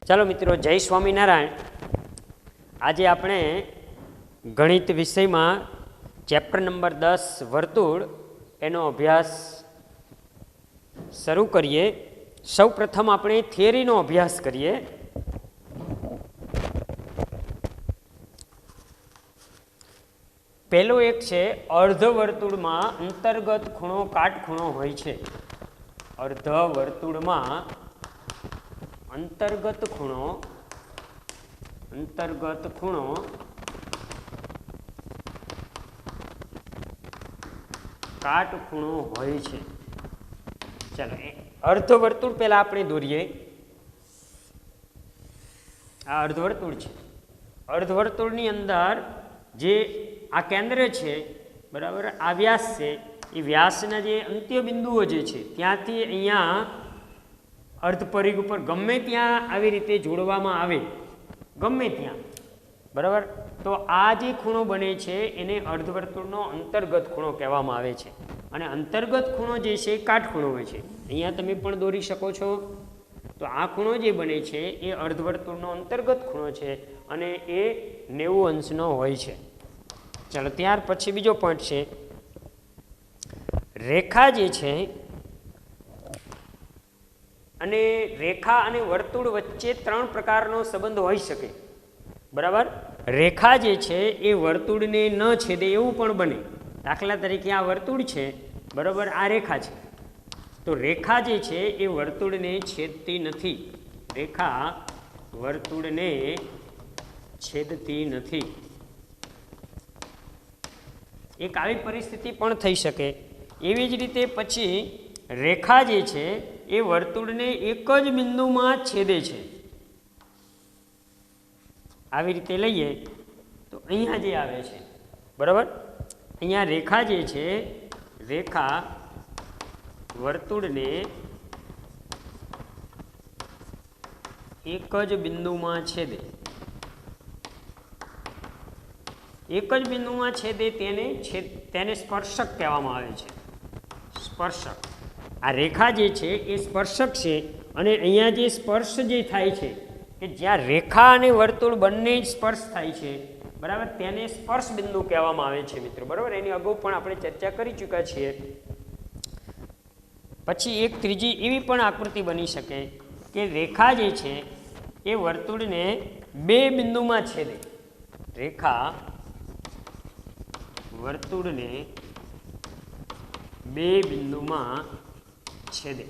ચાલો મિત્રો, જય સ્વામિનારાયણ. આજે આપણે ગણિત વિષયમાં ચેપ્ટર નંબર 10 વર્તુળ એનો અભ્યાસ શરૂ કરીએ. સૌ પ્રથમ આપણે થિયરીનો અભ્યાસ કરીએ. પહેલો એક છે અર્ધવર્તુળમાં અંતર્ગત ખૂણો કાટખૂણો હોય છે. અર્ધવર્તુળમાં અંતર્ગત ખૂણો કાટખૂણો હોય છે. ચાલો, અર્ધવર્તુળ પહેલા આપણે દોરીએ. આ અર્ધવર્તુળ છે. અર્ધવર્તુળની અંદર જે આ કેન્દ્ર છે, બરાબર, આ વ્યાસ છે. એ વ્યાસના જે અંત્ય બિંદુઓ જે છે ત્યાંથી અહીંયા અર્ધ પરિઘ ઉપર ગમે ત્યાં આવી રીતે જોડવામાં આવે, ગમે ત્યાં, બરાબર. તો આ જે ખૂણો બને છે એને અર્ધવર્તુળનો અંતર્ગત ખૂણો કહેવામાં આવે છે. અને અંતર્ગત ખૂણો જે છે એ કાટખૂણો હોય છે. અહીંયા તમે પણ દોરી શકો છો. તો આ ખૂણો જે બને છે એ અર્ધવર્તુળનો અંતર્ગત ખૂણો છે અને એ 90 અંશનો હોય છે. ચાલો, ત્યાર પછી બીજો પોઈન્ટ છે રેખા જે છે. અને રેખા અને વર્તુળ વચ્ચે 3 પ્રકારનો સંબંધ હોઈ શકે, બરાબર. રેખા જે છે એ વર્તુળને ન છેદે એવું પણ બને. દાખલા તરીકે આ વર્તુળ છે, બરાબર, આ રેખા છે. તો રેખા જે છે એ વર્તુળને છેદતી નથી. રેખા વર્તુળને છેદતી નથી. એક આવી પરિસ્થિતિ પણ થઈ શકે. એવી જ રીતે પછી રેખા જે છે એ વર્તુળને એક જ બિંદુમાં છેદે છે. આવી રીતે લઈએ તો અહીંયા જે આવે છે, બરાબર, અહીંયા રેખા જે છે, રેખા વર્તુળને એક જ બિંદુમાં છેદે. એક જ બિંદુમાં છેદે તેને સ્પર્શક કહેવામાં આવે છે. સ્પર્શક. આ રેખા જે છે એ સ્પર્શક છે. અને અહીંયા જે સ્પર્શ જે થાય છે કે જ્યાં રેખા અને વર્તુળ બંને સ્પર્શ થાય છે, બરાબર, તેને સ્પર્શ બિંદુ કહેવામાં આવે છે મિત્રો, બરાબર. એની અગાઉ પણ આપણે ચર્ચા કરી ચૂક્યા છીએ. પછી એક ત્રીજી એવી પણ આકૃતિ બની શકે કે રેખા જે છે એ વર્તુળને 2 બિંદુમાં છેદે. રેખા વર્તુળને 2 બિંદુમાં છેદે.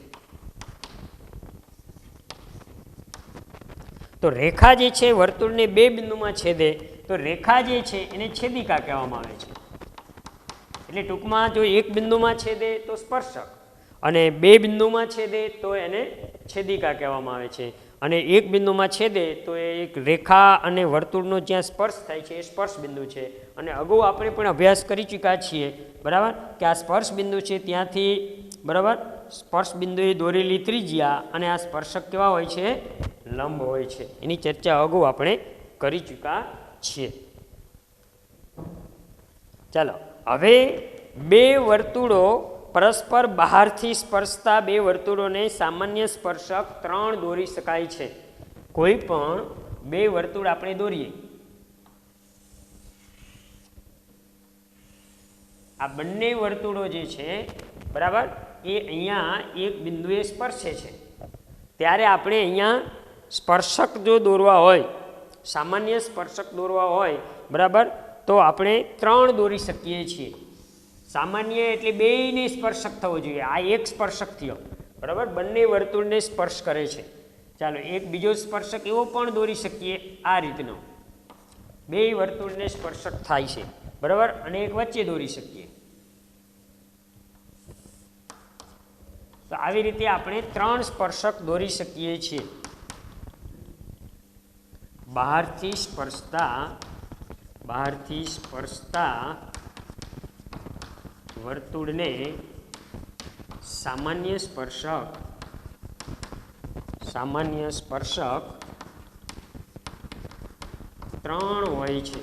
તો રેખા જે છે વર્તુળને 2 બિંદુમાં છેદે તો રેખા જે છે એને છેદિકા કહેવામાં આવે છે. એટલે ટૂંકમાં જો એક બિંદુમાં છેદે તો સ્પર્શક, અને 2 બિંદુમાં છેદે તો એને છેદિકા કહેવામાં આવે છે. અને એક બિંદુમાં છેદે તો એ એક રેખા અને વર્તુળનો જ્યાં સ્પર્શ થાય છે એ સ્પર્શ બિંદુ છે. અને અગાઉ આપણે પણ અભ્યાસ કરી ચૂક્યા છીએ, બરાબર, કે આ સ્પર્શ બિંદુ છે ત્યાંથી, બરાબર, સ્પર્શ બિંદુએ દોરેલી ત્રિજ્યા અને આ સ્પર્શક કેવા હોય છે? લંબ હોય છે. એની ચર્ચા અગાઉ આપણે કરી ચૂક્યા છીએ. ચાલો, હવે 2 વર્તુળો પરસ્પર બહારથી સ્પર્શતા 2 વર્તુળોને સામાન્ય સ્પર્શક 3 દોરી શકાય છે. કોઈ પણ 2 વર્તુળ આપણે દોરીએ. આ બંને વર્તુળો જે છે, બરાબર, એ અહીંયા એક બિંદુએ સ્પર્શે છે. ત્યારે આપણે અહીંયા સ્પર્શક જો દોરવા હોય, સામાન્ય સ્પર્શક દોરવા હોય, બરાબર, તો આપણે 3 દોરી શકીએ છીએ. સામાન્ય એટલે બેયને સ્પર્શક થવો જોઈએ. આ એક સ્પર્શક થયો, બરાબર, બંને વર્તુળને સ્પર્શ કરે છે. ચાલો, એક બીજો સ્પર્શક એવો પણ દોરી શકીએ આ રીતનો. 2 વર્તુળને સ્પર્શક થાય છે, બરાબર, અને એક વચ્ચે દોરી શકીએ. તો આવી રીતે આપણે 3 સ્પર્શક દોરી શકીએ છીએ. બહારથી સ્પર્શતા વર્તુળને સામાન્ય સ્પર્શક 3 હોય છે.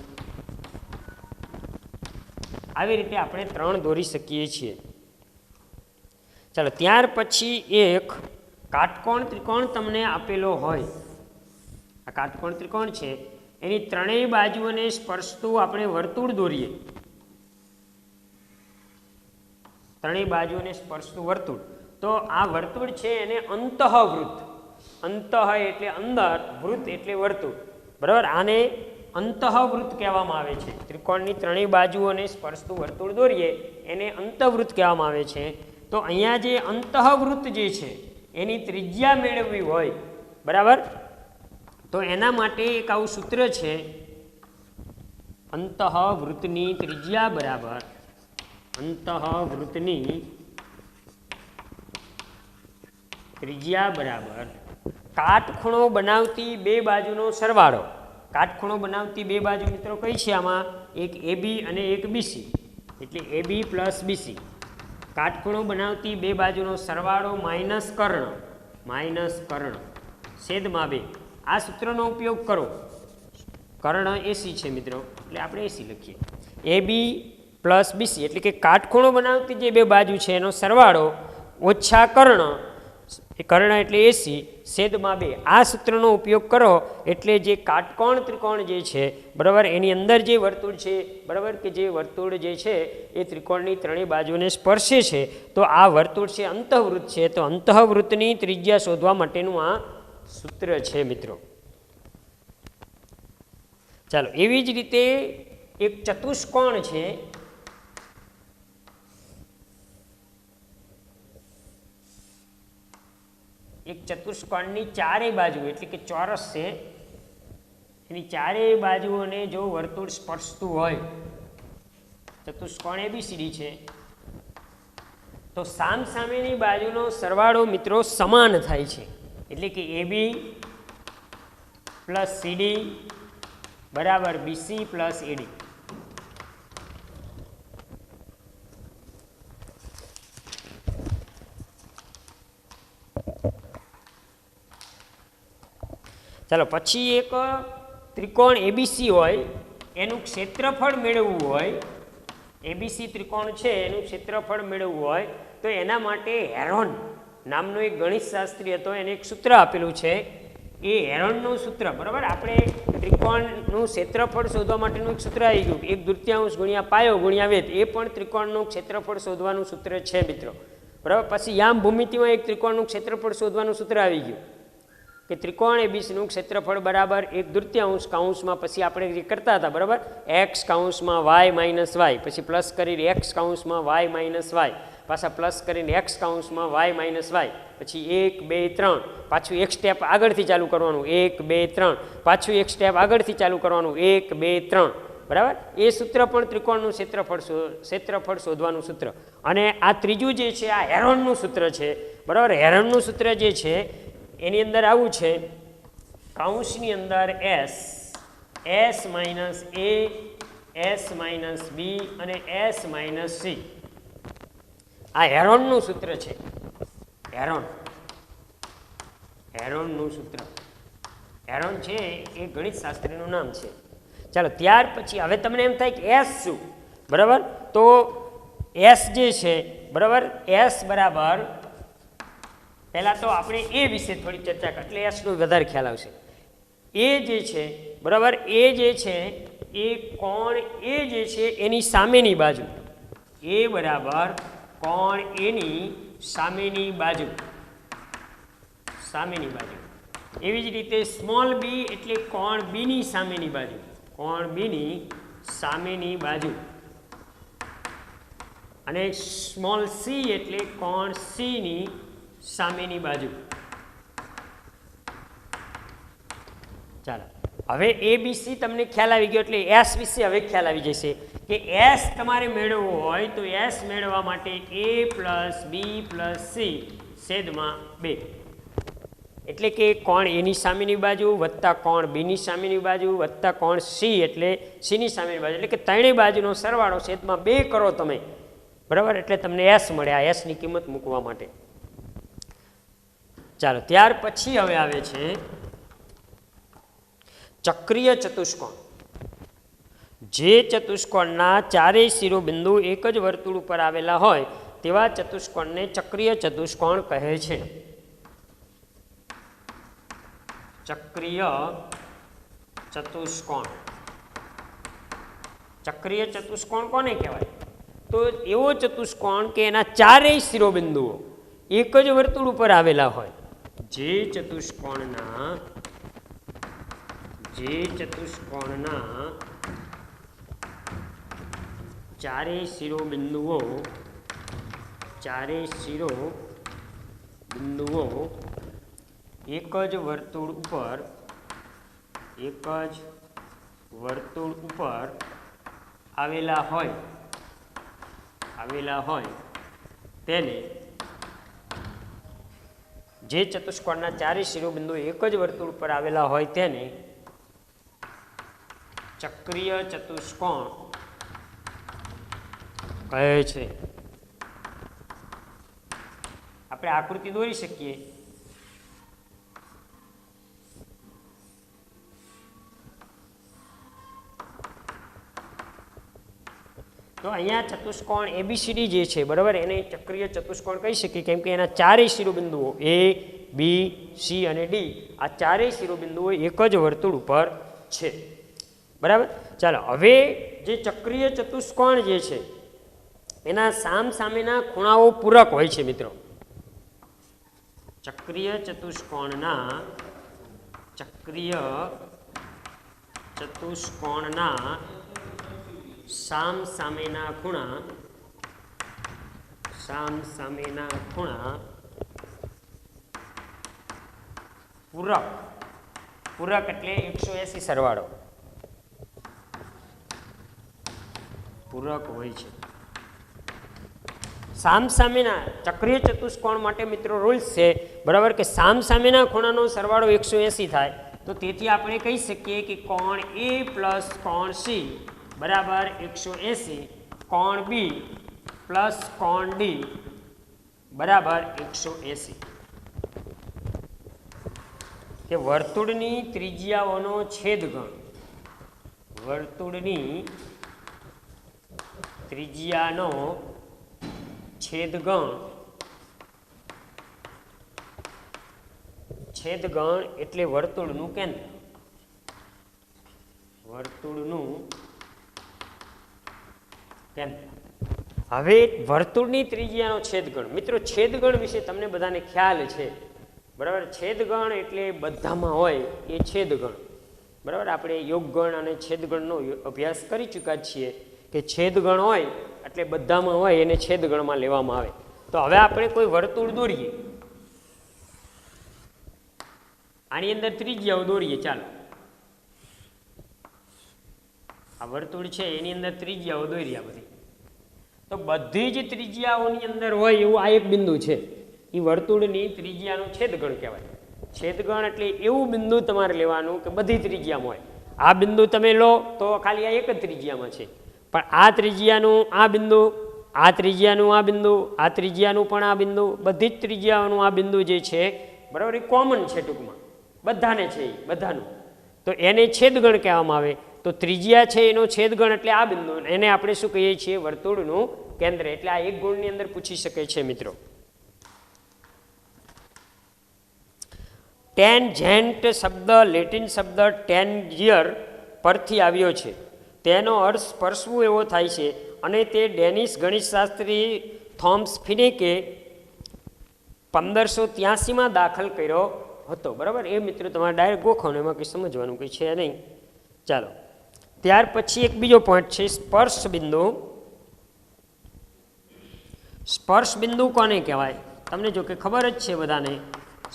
આવી રીતે આપણે 3 દોરી શકીએ છીએ. ચાલો, ત્યાર પછી એક કાટકોણ ત્રિકોણ તમને આપેલો હોય, આ કાટકોણ ત્રિકોણ છે એની ત્રણેય બાજુઓને સ્પર્શતું આપણે વર્તુળ દોરીએ, ત્રણેય બાજુઓને સ્પર્શતું વર્તુળ, તો આ વર્તુળ છે એને અંતઃવૃત્ત, અંતઃ એટલે અંદર, વૃત્ત એટલે વર્તુળ, બરાબર. આને અંતઃવૃત્ત કહેવામાં આવે છે. ત્રિકોણની ત્રણેય બાજુઓને સ્પર્શતું વર્તુળ દોરીએ એને અંતઃવૃત્ત કહેવામાં આવે છે. તો અહીંયા જે અંતઃવૃત્ત જે છે એની ત્રિજ્યા મેળવવી હોય, બરાબર, તો એના માટે એક આવું સૂત્ર છે, અંતઃવૃત્તની ત્રિજ્યા બરાબર અંતઃવૃત્તની ત્રિજ્યા બરાબર કાટખૂણો બનાવતી બે બાજુનો સરવાળો. કાટખૂણો બનાવતી બે બાજુ મિત્રો કઈ છે આમાં? એક AB અને એક BC, એટલે AB પ્લસ BC. કાટખૂણો બનાવતી બે બાજુનો સરવાળો માઇનસ કર્ણ છેદમાં 2. આ સૂત્રનો ઉપયોગ કરો. કર્ણ AC છે મિત્રો, એટલે આપણે AC લખીએ. AB પ્લસ BC એટલે કે કાટખૂણો બનાવતી જે બે બાજુ છે એનો સરવાળો ઓછા કર્ણ એટલે AC છેદમાં 2. આ સૂત્રનો ઉપયોગ કરો એટલે જે કાટકોણ ત્રિકોણ જે છે, બરાબર, એની અંદર જે વર્તુળ છે, બરાબર, કે જે વર્તુળ જે છે એ ત્રિકોણની ત્રણેય બાજુને સ્પર્શે છે, તો આ વર્તુળ છે અંતઃવૃત્ત છે. તો અંતઃવૃત્તની ત્રિજ્યા શોધવા માટેનું આ સૂત્ર છે મિત્રો. ચાલો, એવી જ રીતે એક ચતુષ્કોણ છે, એક ચતુષ્કોણની ચારેય બાજુ એટલે કે ચોરસ છે, એની ચારેય બાજુઓને જો વર્તુળ સ્પર્શતું હોય, ચતુષ્કોણ ABCD છે, તો સામસામેની બાજુનો સરવાળો મિત્રો સમાન થાય છે. એટલે કે AB પ્લસ CD બરાબર BC પ્લસ AD. ચાલો, પછી એક ત્રિકોણ ABC હોય, એનું ક્ષેત્રફળ મેળવવું હોય, ABC ત્રિકોણ છે એનું ક્ષેત્રફળ મેળવવું હોય તો એના માટે હેરોન નામનો એક ગણિતશાસ્ત્રી હતો, એને એક સૂત્ર આપેલું છે. એ હેરોનનું સૂત્ર, બરાબર, આપણે ત્રિકોણનું ક્ષેત્રફળ શોધવા માટેનું એક સૂત્ર આવી ગયું, 1/3 ગુણ્યા પાયો ગુણ્યા વેધ. એ પણ ત્રિકોણનું ક્ષેત્રફળ શોધવાનું સૂત્ર છે મિત્રો, બરાબર. પછી યામ ભૂમિતિમાં એક ત્રિકોણનું ક્ષેત્રફળ શોધવાનું સૂત્ર આવી ગયું કે ત્રિકોણ ABCનું ક્ષેત્રફળ બરાબર 1/3 કૌંસમાં, પછી આપણે જે કરતા હતા, બરાબર, x કૌંસમાં y માઇનસ y, પછી પ્લસ કરીને x કૌંસમાં y માઇનસ y, પાછા પ્લસ કરીને x કૌંસમાં y માઇનસ y, પછી 1 2 3, પાછું એક સ્ટેપ આગળથી ચાલુ કરવાનું, 1 2 3, પાછું એક સ્ટેપ આગળથી ચાલુ કરવાનું, 1 2 3, બરાબર. એ સૂત્ર પણ ત્રિકોણનું ક્ષેત્રફળ શોધવાનું સૂત્ર. અને આ ત્રીજું જે છે આ હેરોનનું સૂત્ર છે, બરાબર. હેરોનનું સૂત્ર જે છે એની અંદર આવું છે, કૌંસની અંદર s minus a, s minus b અને s માઇનસ c. આ હેરોનનું સૂત્ર છે. હેરોનનું સૂત્ર. હેરોન છે એ ગણિતશાસ્ત્રીનું નામ છે. ચાલો, ત્યાર પછી હવે તમને એમ થાય કે s શું, બરાબર. તો s જે છે, બરાબર, s બરાબર, પહેલાં તો આપણે એ વિશે થોડી ચર્ચા કરીએ એટલે એસનો વધારે ખ્યાલ આવશે. એ જે છે, બરાબર, એ જે છે એ કોણ એ જે છે એની સામેની બાજુ, એ બરાબર કોણ એની સામેની બાજુ. એવી જ રીતે સ્મોલ બી એટલે કોણ બીની સામેની બાજુ, કોણ બીની સામેની બાજુ. અને સ્મોલ સી એટલે કોણ સીની સામેની બાજુ. ચાલો, હવે ABC તમને ખ્યાલ આવી ગયો એટલે S વિશે હવે ખ્યાલ આવી જશે કે S તમારે મેળવવો હોય તો S મેળવવા માટે A plus B plus C છેદમાં 2. એટલે કે કોણ એની સામેની બાજુ વત્તા કોણ બીની સામેની બાજુ વત્તા કોણ C એટલે Cની સામેની બાજુ, એટલે કે ત્રણેય બાજુનો સરવાળો છેદમાં 2 કરો તમે, બરાબર, એટલે તમને S મળે. આ S ની કિંમત મૂકવા માટે. ચાલો, ત્યાર પછી હવે આવે છે ચક્રીય ચતુષ્કોણ. જે ચતુષ્કોણના ચારેય શિરોબિંદુ એક જ વર્તુળ ઉપર આવેલા હોય તેવા ચતુષ્કોણને ચક્રીય ચતુષ્કોણ કહે છે. ચક્રીય ચતુષ્કોણ. ચક્રીય ચતુષ્કોણ કોને કહેવાય? તો એવો ચતુષ્કોણ કે એના ચારેય શિરોબિંદુઓ એક જ વર્તુળ ઉપર આવેલા હોય. જે ચતુષ્કોણના ચારેય શિરોબિંદુઓ એક જ વર્તુળ ઉપર આવેલા હોય તેને, જે ચતુષ્કોણના ચારેય શિરોબિંદુઓ એક જ વર્તુળ ઉપર આવેલા હોય તેને ચક્રીય ચતુષ્કોણ કહે છે. આપણે આકૃતિ દોરી શકીએ. તો અહીંયા ચતુષ્કોણ ABCD જે છે બરાબર, એને ચક્રીય ચતુષ્કોણ કહી શકીએ કેમ કે એના ચારેય શિરોબિંદુઓ A, B, C અને D આ ચારેય શિરોબિંદુઓ એક જ વર્તુળ ઉપર છે. બરાબર. ચાલો, હવે જે ચક્રીય ચતુષ્કોણ જે છે એના સામસામેના ખૂણાઓ પૂરક હોય છે મિત્રો. ચક્રીય ચતુષ્કોણના સામસામેના ખૂણા પૂરક એટલે 180 સરવાળો પૂરક હોય છે. સામસામેના ચક્રીય ચતુષ્કોણ માટે મિત્રો રૂલ્સ છે બરાબર કે સામસામેના ખૂણાનો સરવાળો 180 થાય. તો તેથી આપણે કહી શકીએ કે કોણ A પ્લસ કોણ C બરાબર 180, કોણ B પ્લસ કોણ D બરાબર 180. કે વર્તુળની ત્રિજ્યાઓનો છેદગણ, વર્તુળની ત્રિજ્યાનો છેદગણ એટલે વર્તુળનું કેન્દ્ર. હવે વર્તુળની ત્રિજ્યાનો છેદગણ, મિત્રો છેદગણ વિશે તમને બધાને ખ્યાલ છે બરાબર. છેદગણ એટલે બધામાં હોય એ છેદગણ બરાબર. આપણે યોગગણ અને છેદગણનો અભ્યાસ કરી ચૂક્યા છીએ કે છેદગણ હોય એટલે બધામાં હોય એને છેદગણમાં લેવામાં આવે. તો હવે આપણે કોઈ વર્તુળ દોરીએ, આની અંદર ત્રિજ્યાઓ દોરીએ. ચાલો, આ વર્તુળ છે એની અંદર ત્રિજ્યાઓ દોરી. આ બધી તો બધી જ ત્રિજ્યાઓની અંદર હોય એવું આ એક બિંદુ છે. એ વર્તુળની ત્રિજ્યાનું છેદગણ કહેવાય. છેદગણ એટલે એવું બિંદુ તમારે લેવાનું કે બધી ત્રિજ્યામાં હોય. આ બિંદુ તમે લો તો ખાલી આ એક જ ત્રિજ્યામાં છે, પણ આ ત્રિજ્યાનું આ બિંદુ, આ ત્રિજ્યાનું આ બિંદુ, આ ત્રિજ્યાનું પણ આ બિંદુ, બધી જ ત્રિજ્યાઓનું આ બિંદુ જે છે બરાબર એ કોમન છે, ટૂંકમાં બધાને છે એ બધાનું. તો એને છેદગણ કહેવામાં આવે. તો ત્રિજ્યા છે એનો છેદગણ એટલે આ બિંદુ, એને આપણે શું કહીએ છીએ? વર્તુળનું કેન્દ્ર. એટલે આ એક ગુણની અંદર પૂછી શકે છે મિત્રો. ટેન્જેન્ટ શબ્દ લેટિન શબ્દ ટેન્જિયર પરથી આવ્યો છે. તેનો અર્થ સ્પર્શવું એવો થાય છે અને તે ડેનિશ ગણિતશાસ્ત્રી થોમસ ફિનેકે 1583માં દાખલ કર્યો હતો બરાબર. એ મિત્રો તમારે ડાયરેક્ટ ગોખો ને એમાં કંઈ સમજવાનું કંઈ છે નહીં. ચાલો, ત્યાર પછી એક બીજો પોઈન્ટ છે સ્પર્શ બિંદુ. સ્પર્શ બિંદુ કોને કહેવાય? તમને જો કે ખબર જ છે બધાને.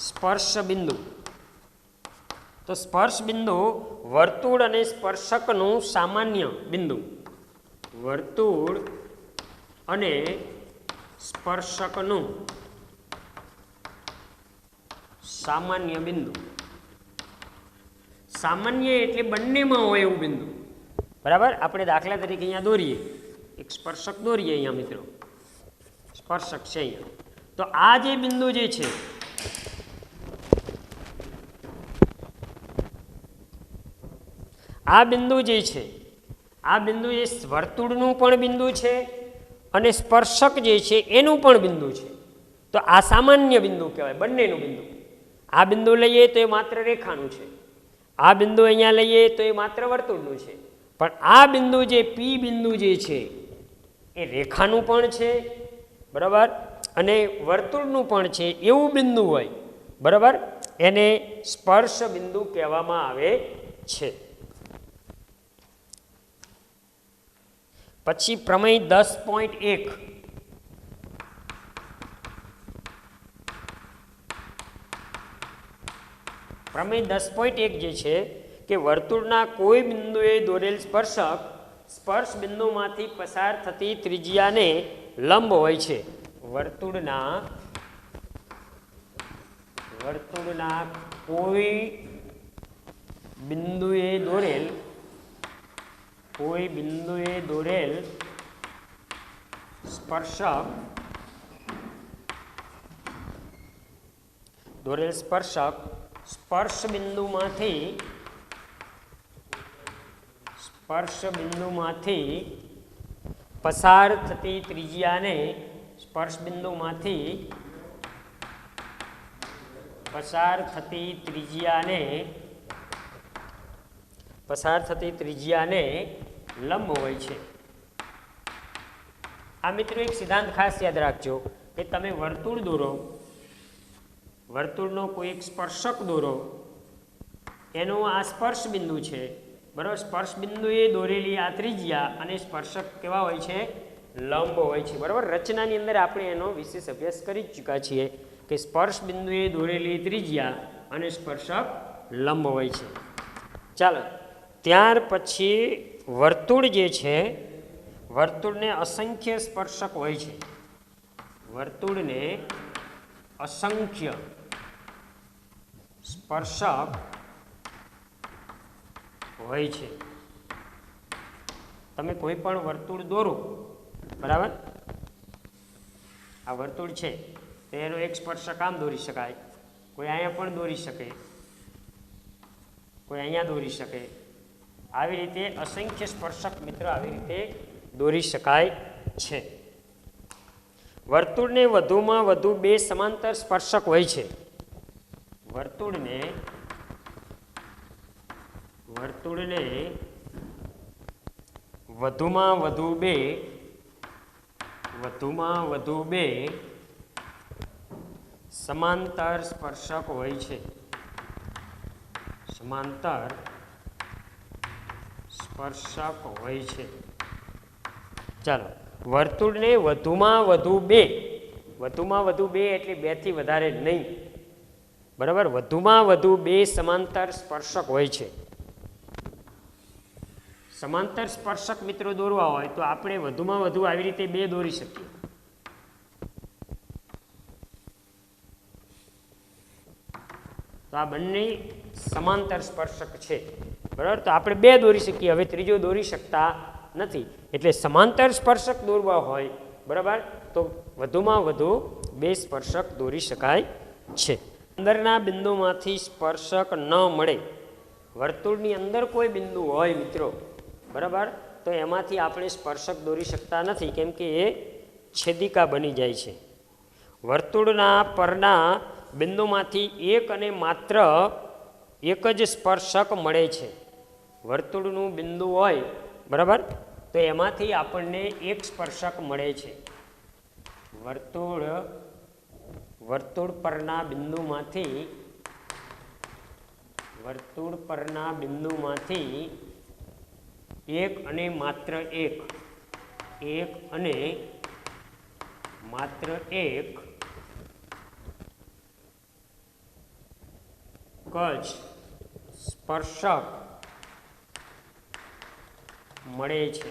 સ્પર્શ બિંદુ, તો સ્પર્શ બિંદુ વર્તુળ અને સ્પર્શકનું સામાન્ય બિંદુ. વર્તુળ અને સ્પર્શકનું સામાન્ય બિંદુ. સામાન્ય એટલે બંનેમાં હોય એવું બિંદુ બરાબર. આપણે દાખલા તરીકે અહીંયા દોરીએ, એક સ્પર્શક દોરીએ અહીંયા મિત્રો, સ્પર્શક છે અહીંયા. તો આ જે બિંદુ જે છે આ બિંદુ જે છે આ બિંદુ એ વર્તુળનું પણ બિંદુ છે અને સ્પર્શક જે છે એનું પણ બિંદુ છે. તો આ સામાન્ય બિંદુ કહેવાય, બંનેનું બિંદુ. આ બિંદુ લઈએ તો એ માત્ર રેખાનું છે, આ બિંદુ અહીંયા લઈએ તો એ માત્ર વર્તુળનું છે, પણ આ બિંદુ જે પી બિંદુ જે છે એ રેખાનું પણ છે, બરાબર, અને વર્તુળનું પણ છે. એવું બિંદુ હોય, બરાબર, એને સ્પર્શ બિંદુ કહેવામાં આવે છે. પછી પ્રમેય 10.1. પ્રમેય 10.1 જે છે કે વર્તુળના કોઈ બિંદુએ દોરેલ સ્પર્શક સ્પર્શ બિંદુમાંથી પસાર થતી ત્રિજ્યાને લંબ હોય છે. વર્તુળના કોઈ બિંદુએ દોરેલ સ્પર્શક સ્પર્શ બિંદુમાંથી પસાર થતી ત્રિજ્યાને લંબ હોય છે. આ મિત્રો એક સિદ્ધાંત ખાસ યાદ રાખજો કે તમે વર્તુળ દોરો, વર્તુળનો કોઈ એક સ્પર્શક દોરો, એનો આ સ્પર્શ બિંદુ છે, બરાબર. સ્પર્શ બિંદુએ દોરેલી આ ત્રિજ્યા અને સ્પર્શક કેવા હોય છે? લંબ હોય છે, બરાબર. રચનાની અંદર આપણે એનો વિશેષ અભ્યાસ કરી ચૂક્યા છીએ કે સ્પર્શ બિંદુએ દોરેલી ત્રિજ્યા અને સ્પર્શક લંબ હોય છે. ચાલો, ત્યાર પછી વર્તુળ જે છે, વર્તુળને અસંખ્ય સ્પર્શક હોય છે. વર્તુળને અસંખ્ય સ્પર્શક હોય છે. તમે કોઈ પણ વર્તુળ દોરો, બરાબર, આ વર્તુળ છે તો એનો એક સ્પર્શક આમ દોરી શકાય, કોઈ અહીંયા પણ દોરી શકે, કોઈ અહીંયા દોરી શકે. આવી રીતે અસંખ્ય સ્પર્શક મિત્રો આવી રીતે દોરી શકાય છે. વર્તુળને વધુમાં વધુ 2 સમાંતર સ્પર્શક હોય છે. વર્તુળને વધુમાં વધુ બે સમાંતર સ્પર્શક હોય છે. સમાંતર સ્પર્શક હોય છે. ચાલો, વર્તુળને વધુમાં વધુ બે એટલે 2 થી વધારે નહીં, બરાબર. વધુમાં વધુ 2 સમાંતર સ્પર્શક હોય છે. સમાંતર સ્પર્શક મિત્રો દોરવા હોય તો આપણે વધુમાં વધુ આવી રીતે 2 દોરી શકીએ. તો આ બંને સમાંતર સ્પર્શક છે, બરાબર. તો આપણે 2 દોરી શકીએ, હવે ત્રીજો દોરી શકતા નથી. એટલે સમાંતર સ્પર્શક દોરવા હોય, બરાબર, તો વધુમાં વધુ 2 સ્પર્શક દોરી શકાય છે. અંદરના બિંદુમાંથી સ્પર્શક ન મળે, વર્તુળની અંદર કોઈ બિંદુ હોય મિત્રો, બરાબર, તો એમાંથી આપણે સ્પર્શક દોરી શકતા નથી, કેમ કે એ છેદિકા બની જાય છે. વર્તુળના પરના બિંદુમાંથી એક અને માત્ર એક જ સ્પર્શક મળે છે. વર્તુળનું બિંદુ હોય, બરાબર, તો એમાંથી આપણને એક સ્પર્શક મળે છે. વર્તુળ પરના બિંદુમાંથી એક અને માત્ર એક જ સ્પર્શક મળે છે.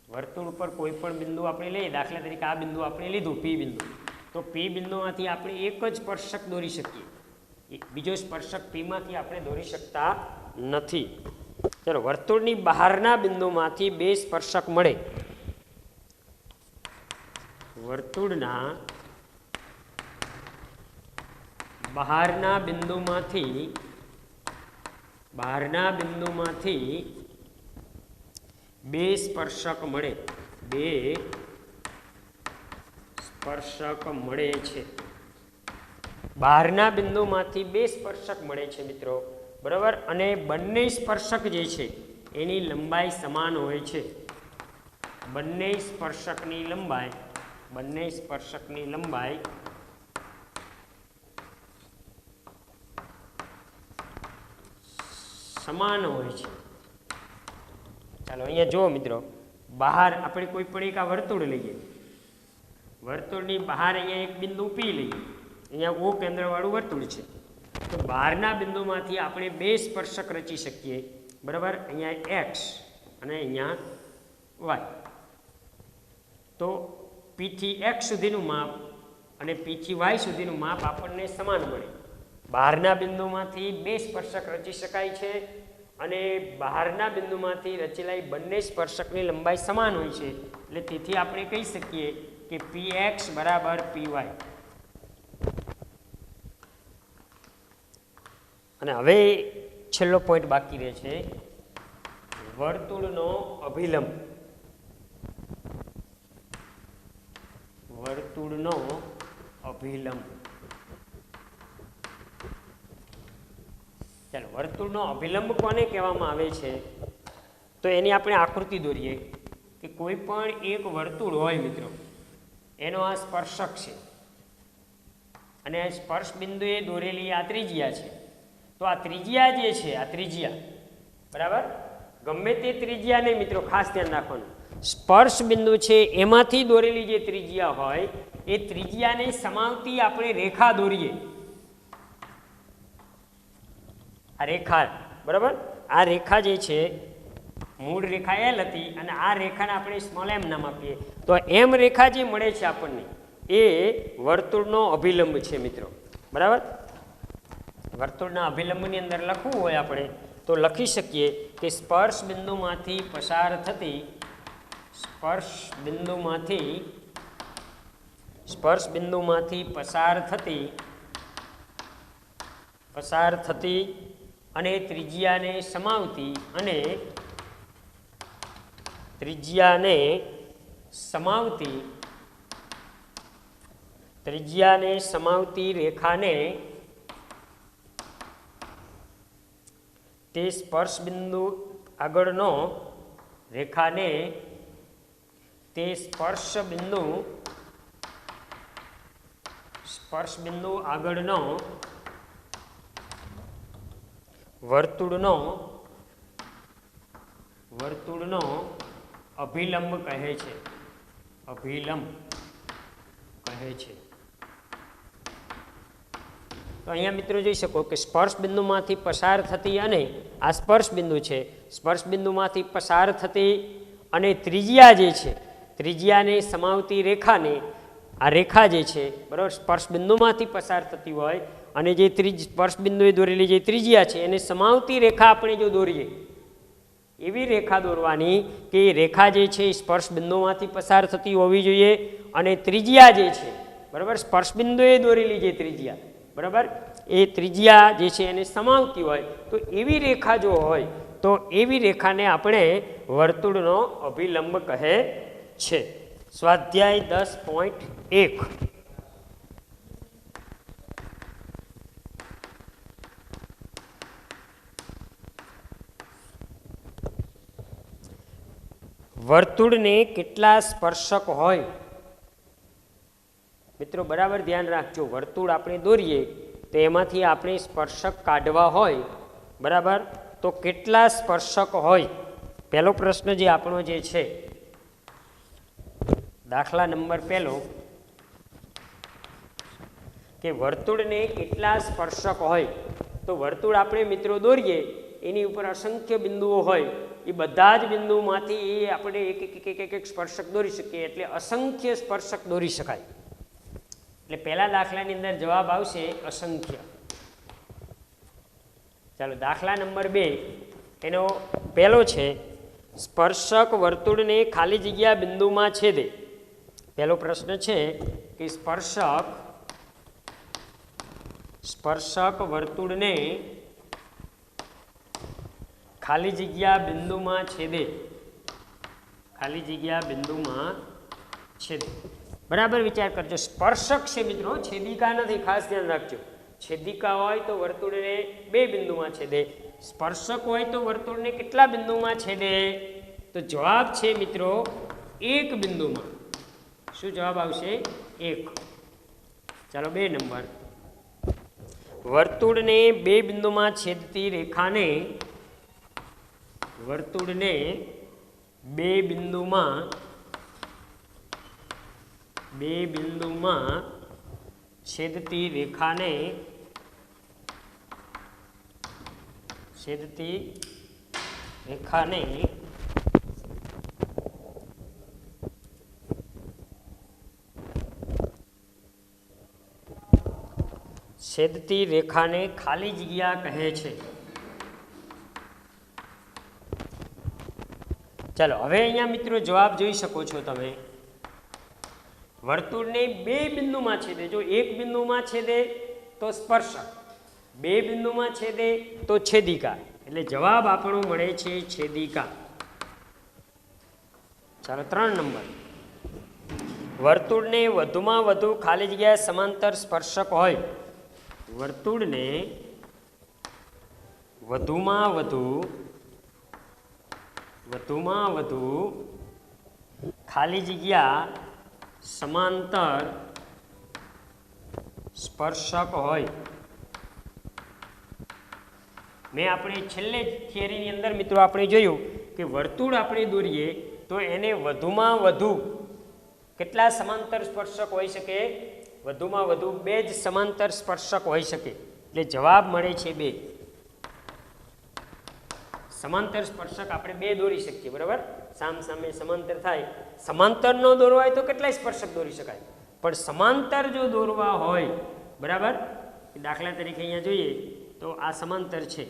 વર્તુળ ઉપર કોઈ પણ બિંદુ આપણે લઈએ, દાખલા તરીકે આ બિંદુ આપણે લીધું પી બિંદુ, તો પી બિંદુમાંથી આપણે એક જ સ્પર્શક દોરી શકીએ, બીજો સ્પર્શક પીમાંથી આપણે દોરી શકતા નથી. ચલો, વર્તુળની બહારના બિંદુમાંથી 2 સ્પર્શક મળે. વર્તુળના બહારના બિંદુમાંથી 2 સ્પર્શક મળે. 2 સ્પર્શક મળે છે. બહારના બિંદુમાંથી બે સ્પર્શક મળે છે મિત્રો, બરાબર, અને બંને સ્પર્શક જે છે એની લંબાઈ સમાન હોય છે. બંને સ્પર્શકની લંબાઈ સમાન હોય છે. ચાલો અહીંયા જુઓ મિત્રો, બહાર આપણે કોઈ પણ એક આ વર્તુળ લઈએ, વર્તુળની બહાર અહીંયા એક બિંદુ પી લઈએ, અહીંયા ઓ કેન્દ્રવાળું વર્તુળ છે. તો બહારના બિંદુમાંથી આપણે બે સ્પર્શક રચી શકીએ, બરાબર, અહીંયા એક્સ અને અહીંયા વાય. તો પીથી એક્સ સુધીનું માપ અને પીથી વાય સુધીનું માપ આપણને સમાન મળે. બહારના બિંદુમાંથી બે સ્પર્શક રચી શકાય છે અને બહારના બિંદુમાંથી રચેલા બંને સ્પર્શકની લંબાઈ સમાન હોય છે. એટલે તેથી આપણે કહી શકીએ કે પી એક્સ બરાબર પી વાય. અને હવે છેલ્લો પોઈન્ટ બાકી રહે છે, વર્તુળનો અભિલંબ. વર્તુળનો અભિલંબ. ચાલો, વર્તુળનો અભિલંબ કોને કહેવામાં આવે છે? તો એની આપણે આકૃતિ દોરીએ કે કોઈ પણ એક વર્તુળ હોય મિત્રો, એનો આ સ્પર્શક છે અને સ્પર્શ બિંદુએ દોરેલી આ ત્રિજ્યા છે. તો આ ત્રિજ્યા જે છે, આ ત્રિજ્યા, બરાબર, ગમે તે ત્રિજ્યા નહીં મિત્રો, ખાસ ધ્યાન રાખવાનું, સ્પર્શ બિંદુ છે એમાંથી દોરેલી જે ત્રિજ્યા હોય એ ત્રિજ્યાને સમાવતી આપણે રેખા દોરીએ. આ રેખા, બરાબર, આ રેખા જે છે મૂળ રેખા એલ હતી અને આ રેખાને આપણે સ્મોલ એમ નામ આપીએ. તો એમ રેખા જે મળે છે આપણને એ વર્તુળનો અભિલંબ છે મિત્રો, બરાબર. વર્તુળના અભિલંબની અંદર લખવું હોય આપણે તો લખી શકીએ કે સ્પર્શ બિંદુમાંથી પસાર પસાર થતી અને ત્રિજ્યાને સમાવતી રેખાને તે સ્પર્શ બિંદુ આગળનો રેખાને તે સ્પર્શ બિંદુ આગળનો વર્તુળનો અભિલંબ કહે છે. તો અહીંયા મિત્રો જોઈ શકો કે સ્પર્શ બિંદુમાંથી પસાર થતી અને આ સ્પર્શ બિંદુ છે, સ્પર્શ બિંદુમાંથી પસાર થતી અને ત્રિજ્યા જે છે, ત્રિજ્યાને સમાવતી રેખાને, આ રેખા જે છે, બરાબર, સ્પર્શ બિંદુમાંથી પસાર થતી હોય અને જે સ્પર્શ બિંદુએ દોરેલી જે ત્રિજ્યા છે એને સમાવતી રેખા આપણે જો દોરીએ, એવી રેખા દોરવાની કે એ રેખા જે છે સ્પર્શ બિંદુમાંથી પસાર થતી હોવી જોઈએ અને ત્રિજ્યા જે છે, બરાબર, સ્પર્શ બિંદુએ દોરેલી જે ત્રિજ્યા, બરાબર, એ ત્રિજ્યા જે છે એને સમાવતી હોય. તો એવી રેખા જો હોય તો એવી રેખાને આપણે વર્તુળનો અભિલંબ કહે છે. સ્વાધ્યાય 10.1. વર્તુળને કેટલા સ્પર્શક હોય? મિત્રો બરાબર ધ્યાન રાખજો, વર્તુળ આપણે દોરીએ તો એમાંથી આપણે સ્પર્શક કાઢવા હોય, બરાબર, તો કેટલા સ્પર્શક હોય? પહેલો પ્રશ્ન જે આપણો જે છે, દાખલા નંબર પહેલો, કે વર્તુળને કેટલા સ્પર્શક હોય? તો વર્તુળ આપણે મિત્રો દોરીએ, એની ઉપર અસંખ્ય બિંદુઓ હોય, એ બધા જ બિંદુમાંથી એ આપણે એક સ્પર્શક દોરી શકીએ, એટલે અસંખ્ય સ્પર્શક દોરી શકાય. એટલે પહેલા દાખલાની અંદર જવાબ આવશે અસંખ્ય. ચાલો, દાખલા નંબર 2, એનો પહેલો છે, સ્પર્શક વર્તુળને ખાલી જગ્યા બિંદુમાં છેદે. પહેલો પ્રશ્ન છે કે સ્પર્શક વર્તુળને ખાલી જગ્યા બિંદુમાં છેદે. બરાબર વિચાર કરજો. સ્પર્શક છે મિત્રો, છેદિકા નથી, ખાસ ધ્યાન રાખજો. છેદિકા હોય તો વર્તુળને 2 બિંદુમાં છેદે, સ્પર્શક હોય તો વર્તુળને કેટલા બિંદુમાં છેદે? તો જવાબ છે મિત્રો 1 બિંદુમાં. શું જવાબ આવશે? 1. ચાલો 2 નંબર. વર્તુળને 2 બિંદુમાં છેદતી રેખાને વર્તુળને 2 બિંદુમાં છેદતી રેખાને છેદતી રેખાને ખાલી જગ્યા કહે છે. ચાલો હવે અહીંયા મિત્રો જવાબ જોઈ શકો છો તમે. વર્તુળને 2 બિંદુમાં છેદે, જો 1 બિંદુમાં છેદે તો સ્પર્શક, 2 બિંદુમાં છેદે તો છેદિકા, એટલે જવાબ આપણો મળે છે છેદિકા. ચાલો 3 નંબર. વર્તુળને વધુમાં વધુ ખાલી જગ્યા સમાંતર સ્પર્શક હોય, વર્તુળને વધુમાં વધુ ખાલી જગ્યા સમાંતર સ્પર્શક હોય. મેં આપણે છેલ્લે થિયરીની અંદર મિત્રો આપણે જોયું કે વર્તુળ આપણે દોરીએ તો એને વધુમાં વધુ કેટલા સમાંતર સ્પર્શક હોઈ શકે? વધુમાં વધુ 2 જ સમાંતર સ્પર્શક હોઈ શકે, એટલે જવાબ મળે છે 2. સમાંતર સ્પર્શક આપણે 2 દોરી શકીએ, બરાબર? સામે સમાંતર થાય. સમાંતર ન દોરવા હોય તો કેટલાય સ્પર્શક દોરી શકાય, પણ સમાંતર જો દોરવા હોય, બરાબર, દાખલા તરીકે અહીંયા જોઈએ તો આ સમાંતર છે,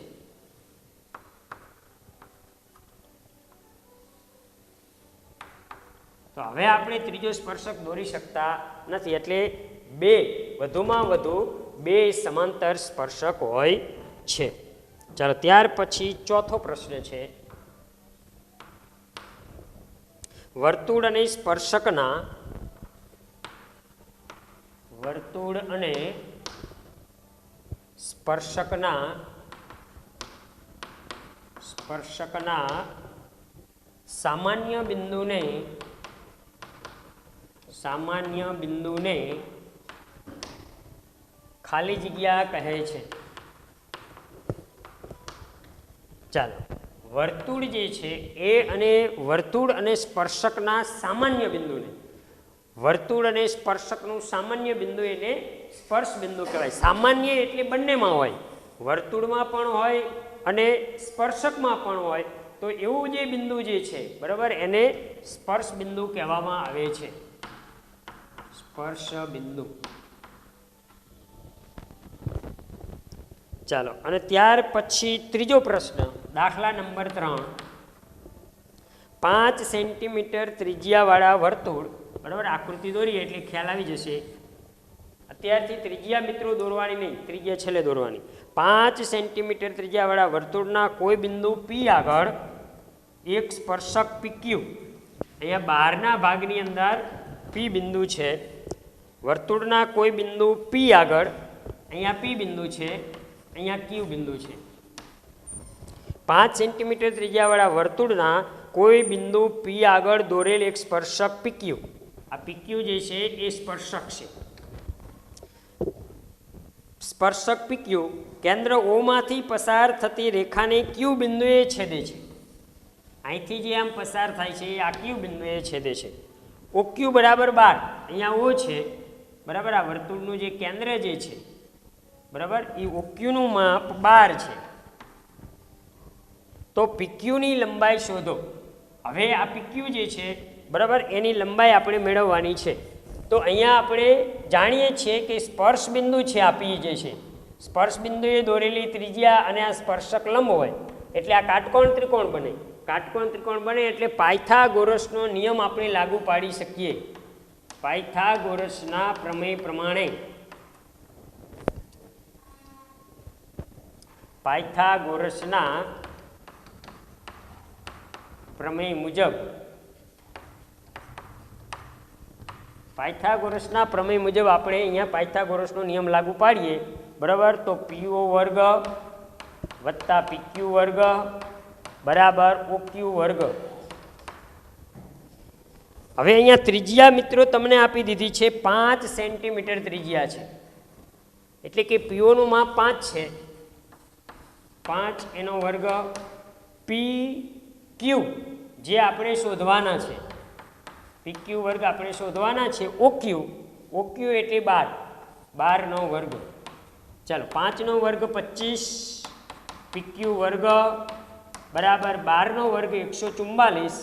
તો હવે આપણે ત્રીજો સ્પર્શક દોરી શકતા નથી, એટલે 2 વધુમાં વધુ 2 સમાંતર સ્પર્શક હોય છે. ચાલો ત્યાર પછી ચોથો પ્રશ્ન છે. વર્તુળ અને સ્પર્શકના સામાન્ય બિંદુને ખાલી જગ્યા કહે છે. ચાલો વર્તુળ જે છે એ અને વર્તુળ અને સ્પર્શકના સામાન્ય બિંદુને, વર્તુળ અને સ્પર્શકનું સામાન્ય બિંદુ એને સ્પર્શ બિંદુ કહેવાય. સામાન્ય એટલે બંનેમાં હોય, વર્તુળમાં પણ હોય અને સ્પર્શકમાં પણ હોય, તો એવું જે બિંદુ જે છે, બરાબર, એને સ્પર્શ બિંદુ કહેવામાં આવે છે. સ્પર્શ બિંદુ. ચાલો અને ત્યાર પછી ત્રીજો પ્રશ્ન, દાખલા નંબર 3. 5 સેન્ટીમીટર ત્રિજ્યાવાળા વર્તુળ, બરાબર, આકૃતિ દોરીએ એટલે ખ્યાલ આવી જશે. અત્યારથી ત્રિજ્યા મિત્રો દોરવાની નહીં, ત્રિજ્યા છેલ્લે દોરવાની. 5 સેન્ટીમીટર ત્રિજ્યાવાળા વર્તુળના કોઈ બિંદુ P આગળ એક સ્પર્શક PQ, અહીંયા બહારના ભાગની અંદર P બિંદુ છે. વર્તુળના કોઈ બિંદુ P આગળ અહીંયા P બિંદુ છે, અહીંયા Q બિંદુ છે. 5 સેન્ટીમીટર ત્રિજ્યાવાળા વર્તુળના કોઈ બિંદુ P આગળ દોરેલ એક સ્પર્શક PQ, આ PQ જે છે એ સ્પર્શક છે. સ્પર્શક PQ કેન્દ્ર O માંથી પસાર થતી રેખાને Q બિંદુએ છેદે છે. અહીંથી જે આમ પસાર થાય છે એ આ Q બિંદુએ છેદે છે. OQ બરાબર 12, અહીંયા O છે, બરાબર, આ વર્તુળનું જે કેન્દ્ર જે છે, બરાબર, એ OQનું માપ 12 છે. તો PQની લંબાઈ શોધો. હવે આ PQ જે છે, બરાબર, એની લંબાઈ આપણે મેળવવાની છે. તો અહીંયા આપણે જાણીએ છીએ કે સ્પર્શ બિંદુ છે આ P જે છે, સ્પર્શ બિંદુએ દોરેલી ત્રિજ્યા અને આ સ્પર્શક લંબ હોય એટલે આ કાટકોણ ત્રિકોણ બને. કાટકોણ ત્રિકોણ બને એટલે પાયથાગોરસનો નિયમ આપણે લાગુ પાડી શકીએ. પાયથાગોરસના પ્રમેય પ્રમાણે, પાયથાગોરસના પ્રમેય મુજબ, પાયથાગોરસના પ્રમેય મુજબ આપણે અહીંયા પાયથાગોરસનો નિયમ લાગુ પાડીએ, બરાબર. તો PO વર્ગ વત્તા PQ વર્ગ બરાબર OQ વર્ગ. હવે અહીંયા ત્રિજ્યા મિત્રો તમને આપી દીધી છે 5 સેન્ટીમીટર ત્રિજ્યા છે, એટલે કે POનું માપ 5 છે, 5 એનો વર્ગ PQ જે આપણે શોધવાના છે, PQ વર્ગ આપણે શોધવાના છે. OQ એટલે 12 નો વર્ગ. ચાલો 5 નો વર્ગ 25, PQ વર્ગ બરાબર 12 નો વર્ગ 144.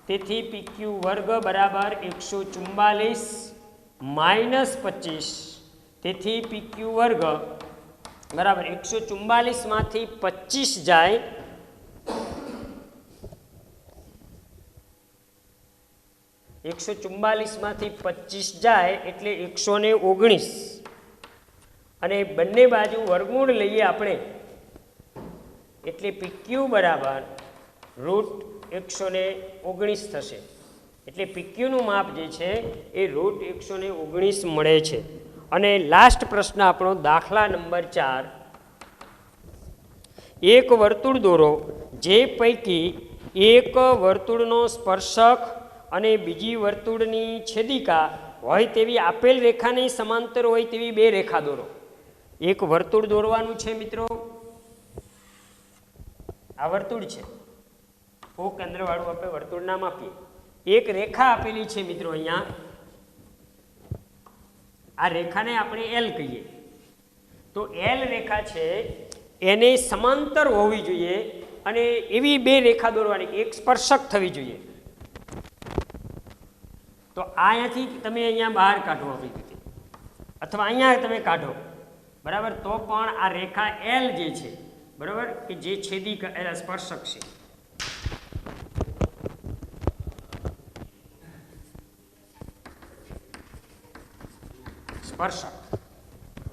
તેથી PQ વર્ગ બરાબર 144 માઇનસ 25. તેથી PQ વર્ગ બરાબર 144 માંથી 25 જાય, માંથી 25 જાય એટલે 119. અને બંને બાજુ વર્ગમૂળ લઈએ આપણે એટલે PQ બરાબર √119 થશે. એટલે PQનું માપ જે છે એ √119 મળે છે. અને લાસ્ટ પ્રશ્ન આપણો દાખલા નંબર 4. એક વર્તુળ દોરો જે પૈકી એક વર્તુળનો સ્પર્શક અને બીજી વર્તુળની છેદિકા હોય તેવી આપેલ રેખાની સમાંતર હોય તેવી બે રેખા દોરો. એક વર્તુળ દોરવાનું છે મિત્રો. આ વર્તુળ છે, કેન્દ્રવાળું આપણે વર્તુળ નામ આપીએ. એક રેખા આપેલી છે મિત્રો અહીંયા. આ રેખાને આપણે L કહીએ. તો L રેખા છે એને સમાંતર હોવી જોઈએ અને એવી બે રેખા દોરવાની, એક સ્પર્શક થવી જોઈએ. તો અહીંયાથી તમે અહીંયા બહાર કાઢો આપણી રીતે, અથવા અહીંયા તમે કાઢો, બરાબર. તો પણ આ રેખા L જે છે, બરાબર, કે જે છેદિકા સ્પર્શક છે, સ્પર્શક.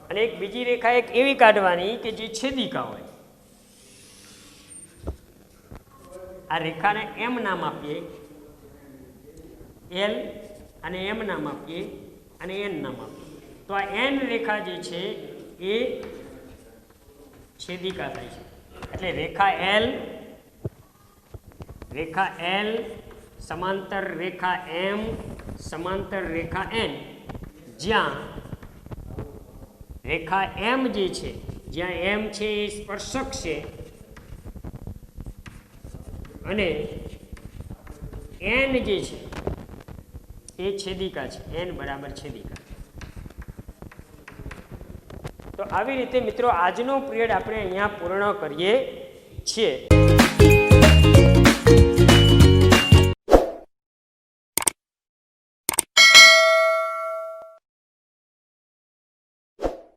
અને એક બીજી રેખા એક એવી કાઢવાની કે જે છેદિકા હોય. આ રેખાને M નામ આપીએ, L, અને M નામ આપીએ અને N નામ આપીએ. તો આ N રેખા જે છે એ છેદિકા થાય છે. એટલે રેખા L સમાંતર રેખા M સમાંતર રેખા N, જ્યાં રેખા M જે છે, જ્યાં M છે એ સ્પર્શક છે અને N જે છે એ છેદિકા છે. N બરાબર છેદિકા. તો આવી રીતે મિત્રો આજનો પિરિયડ આપણે અહીંયા પૂર્ણ કરીએ છીએ.